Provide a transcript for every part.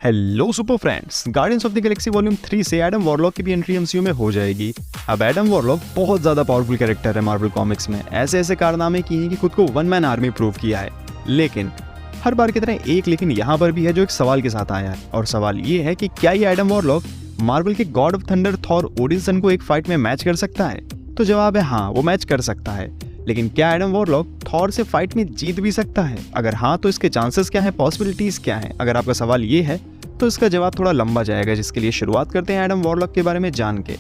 Hello super friends, guardians of the Galaxy volume 3 से Adam warlock की भी entry MCU में हो जाएगी। अब एडम वॉरलॉक बहुत ज्यादा पावरफुल कैरेक्टर है मार्वल कॉमिक्स में। ऐसे कारनामे किए हैं कि खुद को वन मैन आर्मी प्रूव किया है। लेकिन हर बार की तरह एक लेकिन यहाँ पर भी है जो एक सवाल के साथ आया है, और सवाल ये है कि क्या ये एडम वॉरलॉक मार्वल के God of thunder Thor Odin को एक फाइट में मैच कर सकता है? तो जवाब है हाँ, वो मैच कर सकता है। लेकिन क्या एडम वॉरलॉक थॉर से फाइट में जीत भी सकता है? अगर हाँ तो इसके चांसेस क्या है, पॉसिबिलिटीज क्या है? अगर आपका सवाल ये है तो इसका जवाब थोड़ा लंबा जाएगा, जिसके लिए शुरुआत करते हैं एडम वॉरलॉक के बारे में जान के।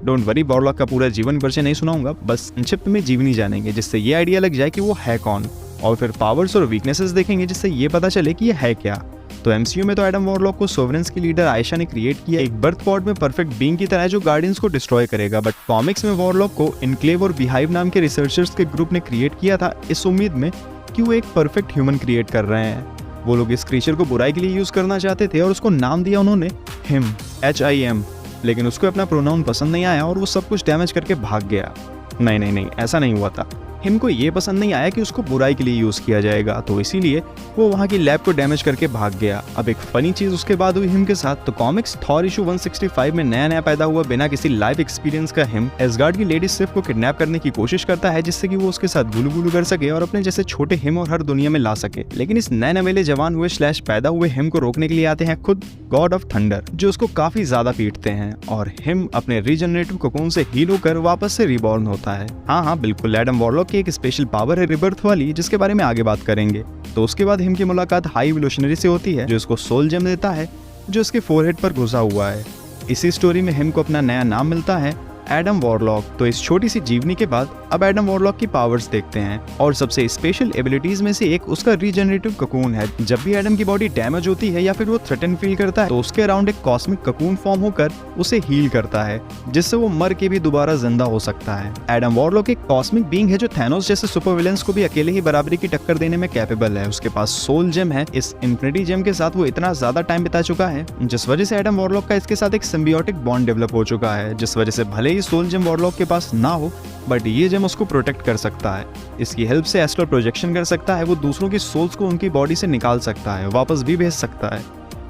डोंट वरी, वॉरलॉक का पूरा जीवन परिचय नहीं सुनाऊंगा, बस संक्षिप्त में जीवनी जानेंगे जिससे ये आइडिया लग जाए कि वो है कौन, और फिर पावर्स और वीकनेसेस देखेंगे जिससे ये पता चले कि ये है क्या। तो एमसीयू में तो एडम वॉरलॉक को सोवरेंस की लीडर आयशा ने क्रिएट किया एक बर्थ पॉड में परफेक्ट बीइंग की तरह जो गार्डियंस को डिस्ट्रॉय करेगा, बट कॉमिक्स में वॉरलॉक को इनक्लेव और बिहाइव नाम के रिसर्चर्स के ग्रुप ने क्रिएट किया था इस उम्मीद में कि वो एक परफेक्ट ह्यूमन क्रिएट कर रहे हैं। वो लोग इस क्रीचर को बुराई के लिए यूज करना चाहते थे और उसको नाम दिया उन्होंने हिम, HIM। लेकिन उसको अपना प्रोनाउन पसंद नहीं आया और वो सब कुछ डैमेज करके भाग गया। नहीं, ऐसा नहीं हुआ था। हिम को ये पसंद नहीं आया कि उसको बुराई के लिए यूज किया जाएगा, तो इसीलिए वो वहाँ की लैब को डैमेज करके भाग गया। अब एक फनी चीज उसके बाद हुई हिम के साथ। तो कॉमिक्स थॉर इशू 165 में नया पैदा हुआ बिना किसी लाइफ एक्सपीरियंस का हिम एसगार्ड की लेडी सिफ को किडनैप करने की कोशिश करता है, जिससे कि वो उसके साथ गुलू कर सके और अपने जैसे छोटे हिम और हर दुनिया में ला सके। लेकिन इस नए नवेले जवान हुए / पैदा हुए हिम को रोकने के लिए आते हैं खुद गॉड ऑफ थंडर, जो उसको काफी ज्यादा पीटते हैं, और हिम अपने रीजनरेटिव कोकून से हील होकर वापस से रिबॉर्न होता है। हाँ, बिल्कुल, एडम वॉरलॉक की एक स्पेशल पावर है रिबर्थ वाली, जिसके बारे में आगे बात करेंगे। तो उसके बाद हिम की मुलाकात हाई इवोल्यूशनरी से होती है, जो इसको सोल जेम देता है जो इसके फोरहेड पर घुसा हुआ है। इसी स्टोरी में हिम को अपना नया नाम मिलता है, एडम वॉरलॉक। तो इस छोटी सी जीवनी के बाद अब एडम वॉरलॉक की पावर्स देखते हैं, और सबसे स्पेशल एबिलिटीज में से एक उसका रीजनरेटिव ककून है। जब भी एडम की बॉडी डैमेज होती है या फिर वो थ्रेटन फील करता है तो उसके अराउंड एक कॉस्मिक ककून फॉर्म होकर उसे हील करता है, जिससे वो मर के भी दोबारा जिंदा हो सकता है। एडम वॉरलॉक एक कॉस्मिक बीइंग है जो थैनोस जैसे सुपर विलेंस को भी अकेले ही बराबरी की टक्कर देने में कैपेबल है। उसके पास सोल जेम है। इस इंफिनिटी जेम के साथ वो इतना ज्यादा टाइम बिता चुका है, जिस वजह से एडम वॉरलॉक का इसके साथ एक सिम्बियोटिक बॉन्ड डेवलप हो चुका है, जिस वजह से भले ही सोल जेम वॉरलॉक के पास ना हो, बट ये जेम उसको प्रोटेक्ट कर सकता है। इसकी हेल्प से एस्ट्रल प्रोजेक्शन कर सकता है, वो दूसरों की सोल्स को उनकी बॉडी से निकाल सकता है, वापस भी भेज सकता है।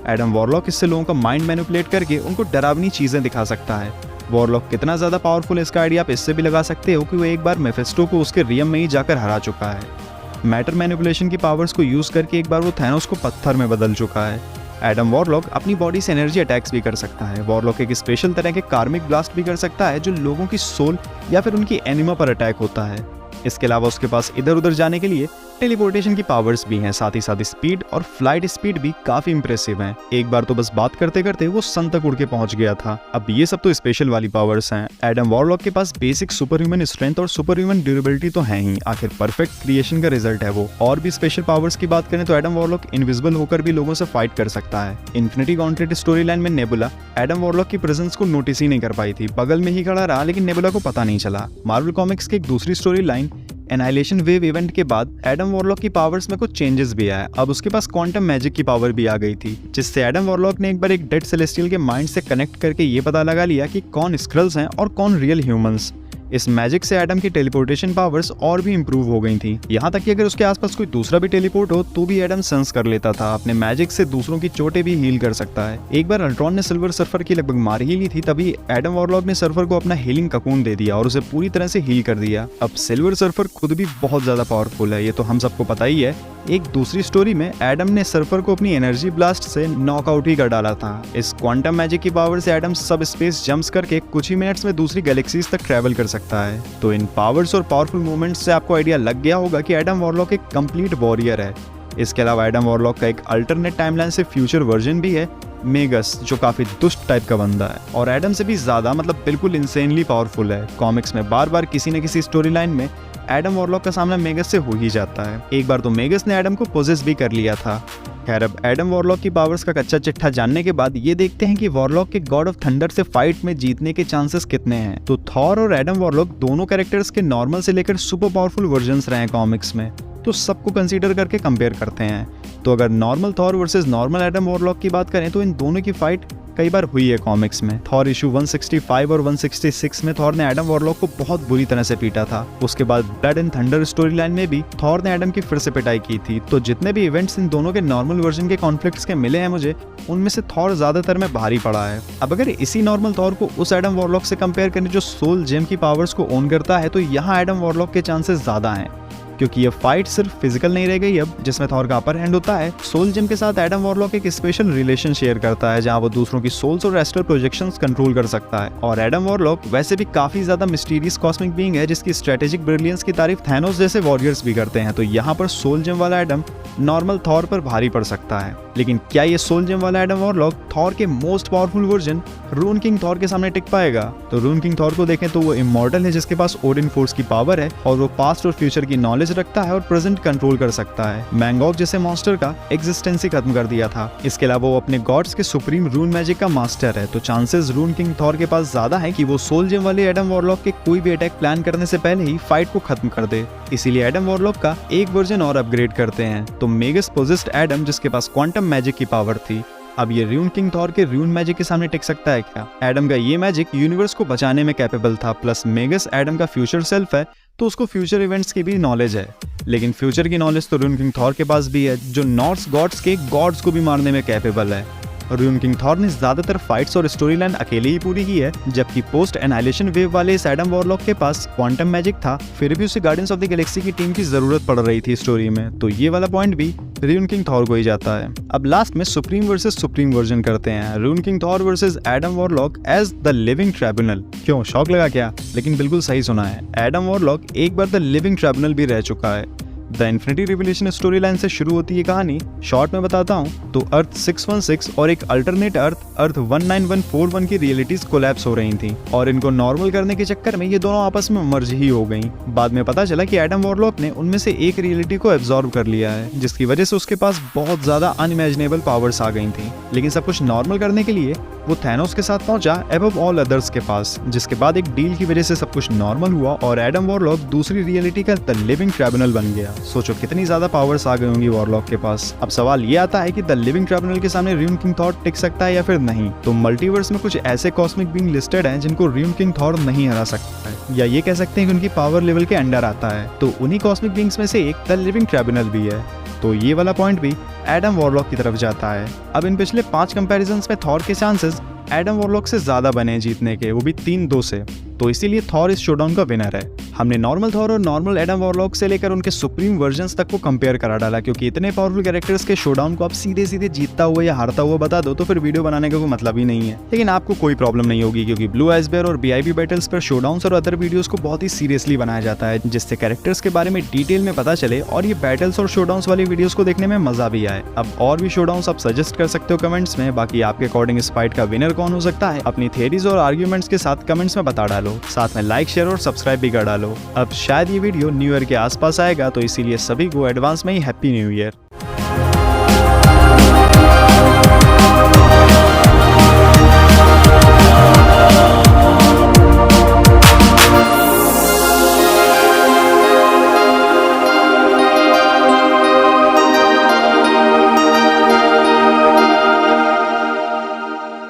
एडम वॉरलॉक इससे लोगों का माइंड मैनिपुलेट करके उनको डरावनी चीजें दिखा सकता है। वॉरलॉक कितना ज्यादा पावरफुल है इसका आइडिया आप इससे भी लगा सकते हो कि वो एक बार मेफेस्टो को उसके रियम में ही जाकर हरा चुका है। मैटर मैनिपुलेशन की पावर्स को यूज करके एक बार वो थैनोस को पत्थर में बदल चुका है। एडम वॉरलॉक अपनी बॉडी से एनर्जी अटैक्स भी कर सकता है। वॉरलॉक एक स्पेशल तरह के कार्मिक ब्लास्ट भी कर सकता है, जो लोगों की सोल या फिर उनकी एनिमा पर अटैक होता है। इसके अलावा उसके पास इधर उधर जाने के लिए टेलीपोर्टेशन की पावर्स भी हैं, साथ ही साथ स्पीड और फ्लाइट स्पीड भी काफी इंप्रेसिव हैं। एक बार तो बस बात करते करते वो सन तक उड़ के पहुंच गया था। अब ये सब तो स्पेशल वाली पावर्स हैं। एडम वॉरलॉक के पास बेसिक सुपर ह्यूमन स्ट्रेंथ और सुपर ह्यूमन ड्यूरेबिलिटी तो है ही, आखिर परफेक्ट क्रिएशन का रिजल्ट है वो। और भी स्पेशल पावर्स की बात करें तो एडम वॉरलॉक इनविजिबल होकर भी लोगों से फाइट कर सकता है। इन्फिनिटी गॉन्टलेट स्टोरी लाइन में नेबुला एडम वॉरलॉक की प्रेजेंस को नोटिस ही नहीं कर पाई थी, बगल में ही खड़ा रहा, लेकिन नेबुला को पता नहीं चला। मार्वल कॉमिक्स की एक दूसरी story line annihilation wave event के बाद एडम वॉरलॉक की पावर्स में कुछ चेंजेस भी आया। अब उसके पास क्वांटम मैजिक की पावर भी आ गई थी, जिससे एडम वॉरलॉक ने एक बार एक डेड सेलेस्टियल के माइंड से कनेक्ट करके ये पता लगा लिया कि कौन स्क्रल्स हैं और कौन रियल ह्यूमंस। इस मैजिक से एडम की टेलीपोर्टेशन पावर्स और भी इंप्रूव हो गई थी, यहाँ तक कि अगर उसके आसपास कोई दूसरा भी टेलीपोर्ट हो तो भी एडम सेंस कर लेता था। अपने मैजिक से दूसरों की चोटें भी हील कर सकता है। एक बार अल्ट्रॉन ने सिल्वर सर्फर की लगभग मार ही ली थी, तभी एडम वॉरलॉक ने सर्फर को अपना हीलिंग ककून दे दिया और उसे पूरी तरह से हील कर दिया। अब सिल्वर सर्फर खुद भी बहुत ज्यादा पावरफुल है, ये तो हम सबको पता ही है। एक दूसरी स्टोरी में एडम ने सर्फर को अपनी एनर्जी ब्लास्ट से नॉकआउट ही कर डाला था। इस क्वांटम मैजिक की पावर से एडम सब स्पेस जंप्स करके कुछ ही मिनट्स में दूसरी गैलेक्सीज तक ट्रैवल कर सकता है। तो इन पावर्स और पावरफुल मूवमेंट्स से आपको आइडिया लग गया होगा कि एडम वॉरलॉक एक कंप्लीट वॉरियर है। इसके अलावा एडम वॉरलॉक का एक अल्टरनेट टाइमलाइन से फ्यूचर वर्जन भी है, मेगस, जो काफी दुष्ट टाइप का बंदा है और एडम से भी ज्यादा, मतलब बिल्कुल इंसेनली पावरफुल है। कॉमिक्स में बार बार किसी न किसी स्टोरी लाइन में एडम वॉरलॉक का सामना मेगस से हो ही जाता है। एक बार तो मेगस ने एडम को पोजेस भी कर लिया था। खैर, अब एडम वॉरलॉक की पावर्स का कच्चा चिट्ठा जानने के बाद ये देखते हैं कि वॉरलॉक के गॉड ऑफ थंडर से फाइट में जीतने के चांसेस कितने हैं। तो थॉर और एडम वॉरलॉक दोनों कैरेक्टर्स के नॉर्मल से लेकर सुपर पावरफुल वर्जन्स रहे हैं कॉमिक्स में, तो सबको कंसीडर करके कंपेयर करते हैं। तो अगर normal Thor versus normal Adam warlock की बात करें तो इन दोनों की फाइट कई बार हुई है कॉमिक्स में। थॉर इशू 165 और 166 में थॉर ने एडम वॉरलॉक को बहुत बुरी तरह से पीटा था। उसके बाद blood and thunder story line में भी थॉर ने एडम की फिर से पिटाई की थी। तो जितने भी इवेंट्स इन दोनों के नॉर्मल वर्जन के कॉन्फ्लिक्ट्स के मिले हैं मुझे, उनमें से थॉर ज्यादातर में भारी पड़ा है। अब अगर इसी नॉर्मल थॉर को उस एडम वॉरलॉक से कंपेयर करें जो सोल जेम की पावर्स को ओन करता है, तो यहाँ एडम वॉरलॉक के चांसेस ज्यादा हैं, क्योंकि ये फाइट सिर्फ फिजिकल नहीं रह गई अब, जिसमें थॉर का अपर हैंड होता है। सोल जेम के साथ एडम वॉरलॉक एक स्पेशल रिलेशन शेयर करता है, जहां वो दूसरों की सोल्स और एस्ट्रल प्रोजेक्शंस कंट्रोल कर सकता है। और एडम वॉरलॉक वैसे भी काफी ज्यादा मिस्टीरियस कॉस्मिक बीइंग है, जिसकी स्ट्रेटेजिक ब्रिलियंस की तारीफ थैनोस जैसे वॉरियर्स भी करते हैं। तो यहाँ पर सोल जेम वाला एडम नॉर्मल थॉर पर भारी पड़ सकता है। लेकिन क्या ये सोल जेम वाला एडम वॉरलॉक थॉर के most powerful version rune king Thor के सामने टिक पाएगा? तो रून किंग थॉर को देखें तो वो इमॉर्टल है, जिसके पास ओडिन फोर्स की पावर है और वो पास्ट और फ्यूचर की नॉलेज रखता है और प्रेजेंट कंट्रोल कर सकता है। मैंगॉक जैसे मॉन्स्टर का एग्जिस्टेंस ही खत्म कर दिया था। इसके अलावा वो अपने गॉड्स के सुप्रीम रून मैजिक का मास्टर है। तो चांसेस रून किंग थॉर के पास ज्यादा है कि वो सोल जेम वाले एडम वॉरलॉक के कोई भी अटैक प्लान करने से पहले ही फाइट को खत्म कर दे। इसीलिए एडम वॉरलॉक का एक वर्जन और अपग्रेड करते हैं। तो मेगस पोजेस्ड एडम, जिसके पास क्वांटम मैजिक की पावर थी, अब ये रून किंग थॉर के रून मैजिक के सामने टिक सकता है क्या? एडम का ये मैजिक यूनिवर्स को बचाने में कैपेबल था, प्लस मेगस एडम का फ्यूचर सेल्फ है, तो उसको फ्यूचर इवेंट्स की भी नॉलेज है। लेकिन फ्यूचर की नॉलेज तो रून किंग थॉर के पास भी है, जो नॉर्स गॉड्स के गॉड्स को भी मारने में कैपेबल है। रून किंग थॉर ने ज्यादातर फाइट्स और स्टोरी लाइन अकेले ही पूरी की है, जबकि पोस्ट एनाइलेशन वेव वाले इस एडम वॉरलॉक के पास क्वांटम मैजिक था, फिर भी उसे गार्डियंस ऑफ द गैलेक्सी की टीम की जरूरत पड़ रही थी स्टोरी में। तो ये वाला पॉइंट भी रून किंग थॉर को ही जाता है। अब लास्ट में सुप्रीम वर्सेस सुप्रीम वर्जन करते हैं, rune king Thor versus Adam Warlock as the living tribunal. क्यों, शॉक लगा क्या? लेकिन बिल्कुल सही सुना है, एडम वॉरलॉक एक बार द लिविंग ट्रिब्यूनल भी रह चुका है। The infinity revolution story line से शुरू होती है कहानी। शॉर्ट में बताता हूँ तो अर्थ 616 और एक अल्टरनेट अर्थ 19141 की रियलिटीज कोलैप्स हो रही थी, और इनको नॉर्मल करने के चक्कर में ये दोनों आपस में मर्ज ही हो गई। बाद में पता चला कि एडम वॉरलॉक ने उनमें से एक रियलिटी को एब्जॉर्ब कर लिया है, जिसकी वजह से उसके पास बहुत ज्यादा अनइमेजिनेबल पावर्स आ गई थी। लेकिन सब कुछ नॉर्मल करने के लिए वो थैनोस के साथ पहुंचा अबव ऑल अदर्स के पास, जिसके बाद एक डील की वजह से सब कुछ नॉर्मल हुआ और एडम वॉरलॉक दूसरी रियलिटी का द लिविंग ट्रिब्यूनल बन गया। सोचो कितनी ज्यादा पावर्स आ गई होंगी वॉरलॉक के पास। अब सवाल ये आता है कि द लिविंग ट्रिब्यूनल के सामने रून किंग थॉर टिक सकता है या फिर नहीं? तो मल्टीवर्स में कुछ ऐसे कॉस्मिक बीइंग लिस्टेड हैं जिनको रून किंग थॉर नहीं हरा सकता है, या ये कह सकते हैं कि उनकी पावर लेवल के अंडर आता है। तो उन्हीं कॉस्मिक बीइंग्स में से एक द लिविंग ट्रिब्यूनल भी है। तो ये वाला पॉइंट भी एडम वॉरलॉक की तरफ जाता है। अब इन पिछले 5 कंपैरिजंस में थॉर के चांसेस एडम वॉरलॉक से ज्यादा बने जीतने के, वो भी 3-2 से। तो इसीलिए थॉर इस शोडाउन का विनर है। हमने नॉर्मल थॉर और नॉर्मल एडम वॉरलॉक से लेकर उनके सुप्रीम वर्जन्स तक को कंपेयर करा डाला, क्योंकि इतने पावरफुल कैरेक्टर्स के शोडाउन को आप सीधे सीधे जीतता हुआ या हारता हुआ बता दो तो फिर वीडियो बनाने का कोई मतलब ही नहीं है। लेकिन आपको कोई प्रॉब्लम नहीं होगी, क्योंकि ब्लू आइसबेयर और बीआईबी बैटल्स पर शोडाउन्स और अदर वीडियोस को बहुत ही सीरियसली बनाया जाता है, जिससे कैरेक्टर्स के बारे में डिटेल में पता चले और ये बैटल्स और शोडाउन्स वाली वीडियोस को देखने में मजा भी आए। अब और भी शोडाउन्स आप सजेस्ट कर सकते हो कमेंट्स में। बाकी आपके अकॉर्डिंग इस फाइट का विनर कौन हो सकता है, अपनी थियरीज और आर्ग्यूमेंट्स के साथ कमेंट्स में बता डालो। साथ में लाइक, शेयर और सब्सक्राइब भी कर डालो। अब शायद ये वीडियो न्यू ईयर के आसपास आएगा, तो इसीलिए सभी को एडवांस में ही हैप्पी न्यू ईयर।